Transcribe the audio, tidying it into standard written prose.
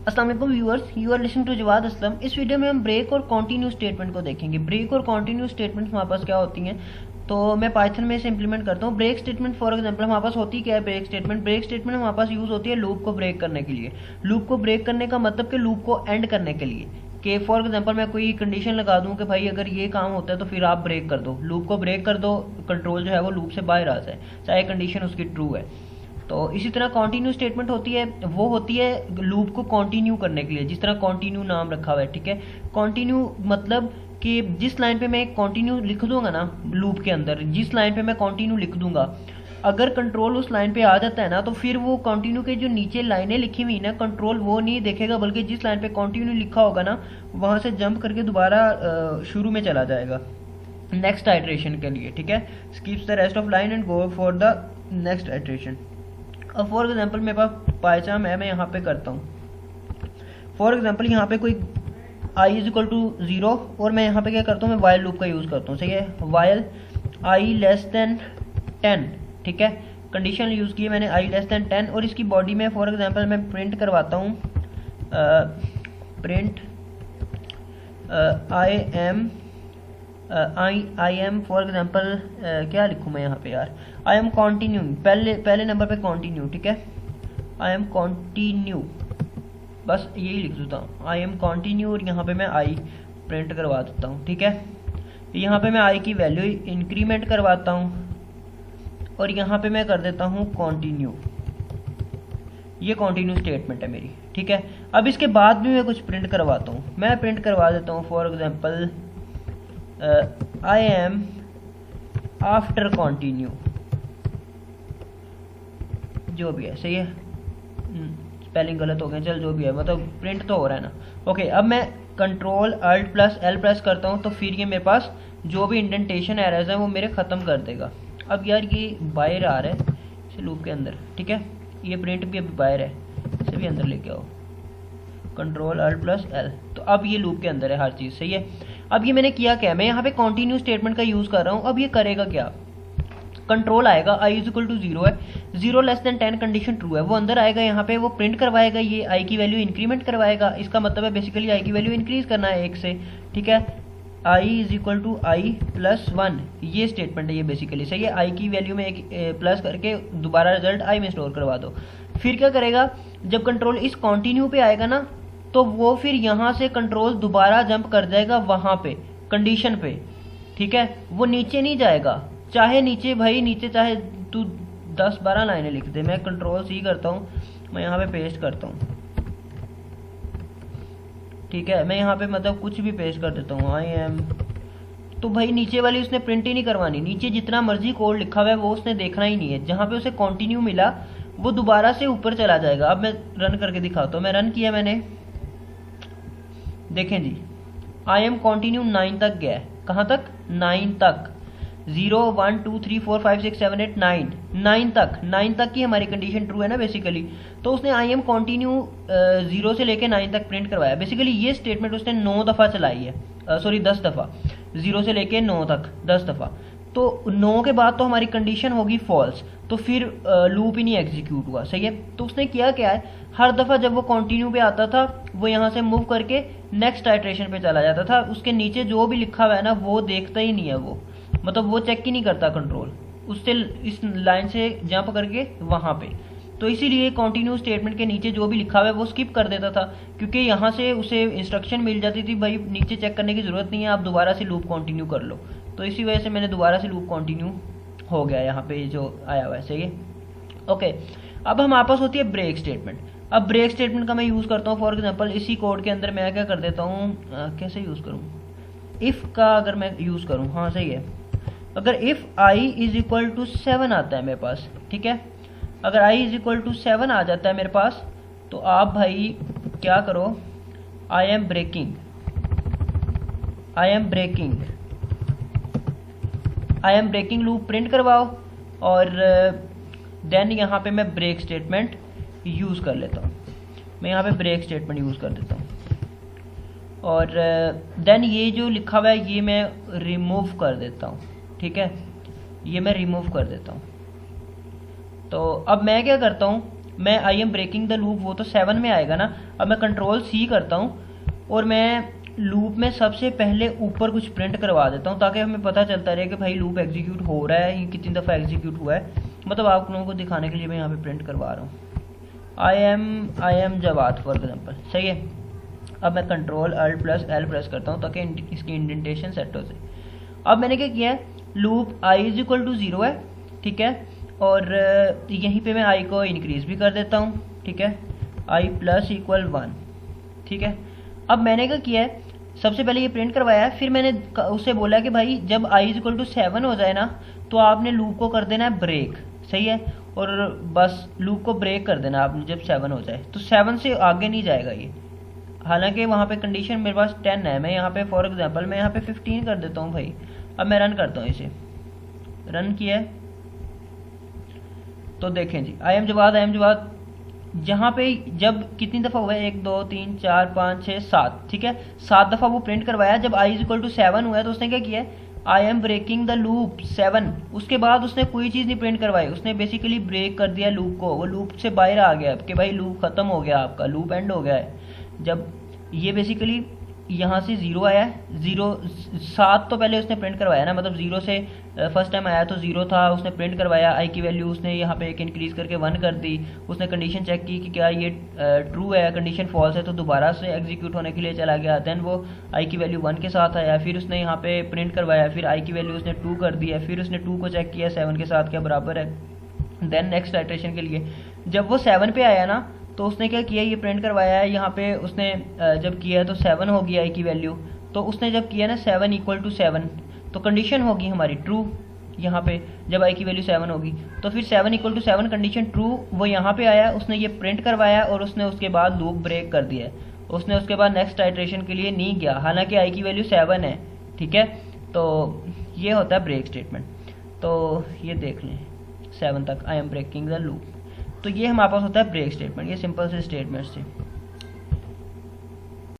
अस्सलाम वालेकुम viewers, you are listening to Jawad Aslam. इस वीडियो में हम ब्रेक और कॉन्टिन्यू स्टेटमेंट को देखेंगे। ब्रेक और कॉन्टिन्यू स्टेटमेंट्स हमारे पास क्या होती हैं, तो मैं पाइथन में इसे इंप्लीमेंट करता हूँ। ब्रेक स्टेटमेंट फॉर एग्जांपल हमारे पास होती क्या है, ब्रेक स्टेटमेंट हमारे पास यूज़ होती है लूप को ब्रेक करने के लिए। लूप को ब्रेक करने का मतलब कि लूप को एंड करने के लिए, कि फॉर एग्जांपल मैं कोई कंडीशन लगा दूं कि भाई अगर ये काम होता है तो फिर आप ब्रेक कर दो, लूप को ब्रेक कर दो, कंट्रोल जो है वो लूप से बाहर आ जाए, चाहे कंडीशन उसकी ट्रू है। तो इसी तरह कॉन्टिन्यू स्टेटमेंट होती है, वो होती है लूप को कॉन्टिन्यू करने के लिए, जिस तरह कॉन्टिन्यू नाम रखा हुआ है, ठीक है। कॉन्टिन्यू मतलब कि जिस लाइन पे मैं कॉन्टिन्यू लिख दूंगा ना, लूप के अंदर जिस लाइन पे मैं कॉन्टिन्यू लिख दूंगा, अगर कंट्रोल उस लाइन पे आ जाता है ना, तो फिर वो कॉन्टिन्यू के जो नीचे लाइनें लिखी हुई ना, कंट्रोल वो नहीं देखेगा, बल्कि जिस लाइन पे कॉन्टिन्यू लिखा होगा ना, वहाँ से जंप करके दोबारा शुरू में चला जाएगा नेक्स्ट आइट्रेशन के लिए, ठीक है। Skips the rest of line and go for the next iteration. अब फॉर एग्जाम्पल मेरे पास पाइचाम है, मैं यहाँ पे करता हूँ फॉर एग्जाम्पल यहाँ पे कोई i इज इक्वल टू 0 और मैं यहाँ पे क्या करता हूँ, मैं वाइल लूप का यूज़ करता हूँ, सही है। वाइल i लेस देन 10, ठीक है। कंडीशन यूज़ की है मैंने i लेस देन 10, और इसकी बॉडी में फॉर एग्जाम्पल मैं प्रिंट करवाता हूँ print I am for example क्या लिखूँ मैं यहाँ पे यार, आई एम कॉन्टिन्यू, पहले नंबर पे कॉन्टिन्यू, ठीक है। आई एम कॉन्टिन्यू, बस यही लिख देता हूँ, आई एम कॉन्टिन्यू, और यहाँ पे मैं आई प्रिंट करवा देता हूँ, ठीक है। यहाँ पे मैं आई की वैल्यू इंक्रीमेंट करवाता हूँ, और यहाँ पे मैं कर देता हूँ कॉन्टिन्यू। ये कॉन्टिन्यू स्टेटमेंट है मेरी, ठीक है। अब इसके बाद भी मैं कुछ प्रिंट करवाता हूँ, मैं प्रिंट करवा देता हूँ for example I am after continue, जो भी है, सही है। स्पेलिंग गलत हो गया, चल जो भी है, मतलब प्रिंट तो हो रहा है ना। ओके, अब मैं control alt plus L press करता हूँ, तो फिर ये मेरे पास जो भी इंडेंटेशन एरर्स हैं वो मेरे ख़त्म कर देगा। अब यार ये बाहर आ रहा है इस लूप के अंदर, ठीक है। ये प्रिंट भी अभी बाहर है, इसे भी अंदर लेके आओ, कंट्रोल अल्ट प्लस एल, तो अब ये लूप के अंदर है हर चीज़, सही है। अब ये मैंने किया क्या, मैं यहाँ पे कॉन्टिन्यू स्टेटमेंट का यूज़ कर रहा हूँ। अब ये करेगा क्या, कंट्रोल आएगा, i इज इक्वल टू 0 है, 0 लेस देन 10 कंडीशन ट्रू है, वो अंदर आएगा, यहाँ पे वो प्रिंट करवाएगा, ये i की वैल्यू इंक्रीमेंट करवाएगा। इसका मतलब है बेसिकली i की वैल्यू इंक्रीज करना है 1 से, ठीक है। i is equal to i plus 1, ये स्टेटमेंट है ये बेसिकली, सही है। i की वैल्यू में एक प्लस करके दोबारा रिजल्ट i में स्टोर करवा दो। फिर क्या करेगा, जब कंट्रोल इस कॉन्टिन्यू पे आएगा ना, तो वो फिर यहाँ से कंट्रोल दोबारा जंप कर जाएगा वहाँ पे कंडीशन पे, ठीक है। वो नीचे नहीं जाएगा, चाहे नीचे भाई नीचे चाहे तू 10-12 लाइनें लिख दे, मैं कंट्रोल सी करता हूँ, मैं यहाँ पे पेस्ट करता हूँ, ठीक है। मैं यहाँ पे मतलब कुछ भी पेस्ट कर देता हूँ, आई एम, तो भाई नीचे वाली उसने प्रिंट ही नहीं करवानी, नीचे जितना मर्जी कोड लिखा हुआ है वो उसने देखना ही नहीं है। जहाँ पे उसे कॉन्टिन्यू मिला वो दोबारा से ऊपर चला जाएगा। अब मैं रन करके दिखाता हूँ, मैं रन किया मैंने, देखें जी, आई एम कॉन्टिन्यू 9 तक गया है, कहाँ तक, 9 तक, 0 1 2 3 4 5 6 7 8 9 तक, 9 तक की हमारी कंडीशन ट्रू है ना बेसिकली। तो उसने आई एम कॉन्टिन्यू 0 से लेके 9 तक प्रिंट करवाया। बेसिकली ये स्टेटमेंट उसने 9 दफ़ा चलाई है, सॉरी 10 दफ़ा, 0 से लेके 9 तक 10 दफ़ा। तो 9 के बाद तो हमारी कंडीशन होगी फॉल्स, तो फिर लूप ही नहीं एग्जीक्यूट हुआ, सही है। तो उसने किया क्या है, हर दफ़ा जब वो कॉन्टिन्यू पे आता था, वो यहाँ से मूव करके नेक्स्ट आइट्रेशन पे चला जाता था। उसके नीचे जो भी लिखा हुआ है ना वो देखता ही नहीं है, वो मतलब वो चेक ही नहीं करता कंट्रोल, उससे इस लाइन से जंप करके वहाँ पे। तो इसीलिए कॉन्टिन्यू स्टेटमेंट के नीचे जो भी लिखा हुआ है वो स्किप कर देता था, क्योंकि यहाँ से उसे इंस्ट्रक्शन मिल जाती थी, भाई नीचे चेक करने की ज़रूरत नहीं है, आप दोबारा से लूप कॉन्टिन्यू कर लो। तो इसी वजह से मैंने दोबारा से लूप कॉन्टिन्यू हो गया यहाँ पे जो आया हुआ है, सही है। ओके, अब हमारे पास होती है ब्रेक स्टेटमेंट। अब ब्रेक स्टेटमेंट का मैं यूज़ करता हूँ फॉर एग्जाम्पल इसी कोड के अंदर मैं क्या कर देता हूँ, कैसे यूज़ करूँ, इफ़ का अगर मैं यूज़ करूँ, हाँ सही है। अगर if i is equal to 7 आता है मेरे पास, ठीक है, अगर i इज इक्वल टू 7 आ जाता है मेरे पास, तो आप भाई क्या करो, I am breaking, I am breaking, I am breaking loop print करवाओ, और देन यहाँ पे मैं ब्रेक स्टेटमेंट यूज़ कर लेता हूँ। मैं यहाँ पे ब्रेक स्टेटमेंट यूज़ कर देता हूँ, और देन ये जो लिखा हुआ है ये मैं रिमूव कर देता हूँ, ठीक है, ये मैं रिमूव कर देता हूँ। तो अब मैं क्या करता हूँ, मैं I am breaking the loop, वो तो 7 में आएगा ना। अब मैं कंट्रोल सी करता हूँ और मैं लूप में सबसे पहले ऊपर कुछ प्रिंट करवा देता हूँ ताकि हमें पता चलता रहे कि भाई लूप एग्जीक्यूट हो रहा है, ये कितनी दफ़ा एग्जीक्यूट हुआ है। मतलब आप लोगों को दिखाने के लिए मैं यहाँ पे प्रिंट करवा रहा हूँ I am Jawad for example, सही है। अब मैं control alt plus L press करता हूँ ताकि इसकी इंडेंटेशन सेट हो जाए। अब मैंने क्या किया है, loop I is equal to 0 है, ठीक है, और यहीं पे मैं आई को इंक्रीज भी कर देता हूँ, ठीक है, आई प्लस इक्वल 1, ठीक है। अब मैंने क्या किया है, सबसे पहले ये प्रिंट करवाया है, फिर मैंने उससे बोला कि भाई जब आई इज इक्वल टू 7 हो जाए ना तो आपने लूप को कर देना है ब्रेक, सही है, और बस लूप को ब्रेक कर देना आपने जब 7 हो जाए, तो 7 से आगे नहीं जाएगा ये। हालांकि वहाँ पे कंडीशन मेरे पास 10 है, मैं यहाँ पे फॉर एग्जांपल मैं यहाँ पे 15 कर देता हूँ भाई। अब मैं रन करता हूँ, इसे रन किया है तो देखें जी आई एम जवाद जहाँ पे जब कितनी दफ़ा हुआ है, 1 2 3 4 5 6 7, ठीक है, 7 दफ़ा वो प्रिंट करवाया। जब आई इज इक्वल टू 7 हुआ है तो उसने क्या किया है, I am breaking the loop 7, उसके बाद उसने कोई चीज़ नहीं प्रिंट करवाई, उसने बेसिकली ब्रेक कर दिया लूप को, वो लूप से बाहर आ गया कि भाई लूप ख़त्म हो गया, आपका लूप एंड हो गया है। जब ये बेसिकली यहाँ से 0 आया है, 7 तो पहले उसने प्रिंट करवाया ना, मतलब 0 से फर्स्ट टाइम आया तो 0 था, उसने प्रिंट करवाया, आई की वैल्यू उसने यहाँ पे एक इंक्रीज करके 1 कर दी, उसने कंडीशन चेक की कि क्या ये ट्रू है, कंडीशन फॉल्स है तो दोबारा से एग्जीक्यूट होने के लिए चला गया, देन वो आई की वैल्यू 1 के साथ आया, फिर उसने यहाँ पे प्रिंट करवाया, फिर आई की वैल्यू उसने 2 कर दी है, फिर उसने 2 को चेक किया 7 के साथ क्या बराबर है, देन नेक्स्ट आइटरेशन के लिए जब वो 7 पे आया ना तो उसने क्या किया, ये प्रिंट करवाया है, यहाँ पे उसने जब किया तो 7 हो गया आई की वैल्यू, तो उसने जब किया ना 7 इक्वल टू 7 तो कंडीशन होगी हमारी ट्रू, यहाँ पे जब आई की वैल्यू 7 होगी तो फिर 7 इक्वल टू 7 कंडीशन ट्रू, वो यहाँ पे आया, उसने ये प्रिंट करवाया और उसने उसके बाद लूप ब्रेक कर दिया, उसने उसके बाद नेक्स्ट आइटरेशन के लिए नहीं गया, हालांकि आई की वैल्यू 7 है, ठीक है। तो ये होता है ब्रेक स्टेटमेंट। तो ये देख लें 7 तक I am breaking the loop, तो ये हमारे पास होता है ब्रेक स्टेटमेंट। ये सिंपल से स्टेटमेंट्स थे।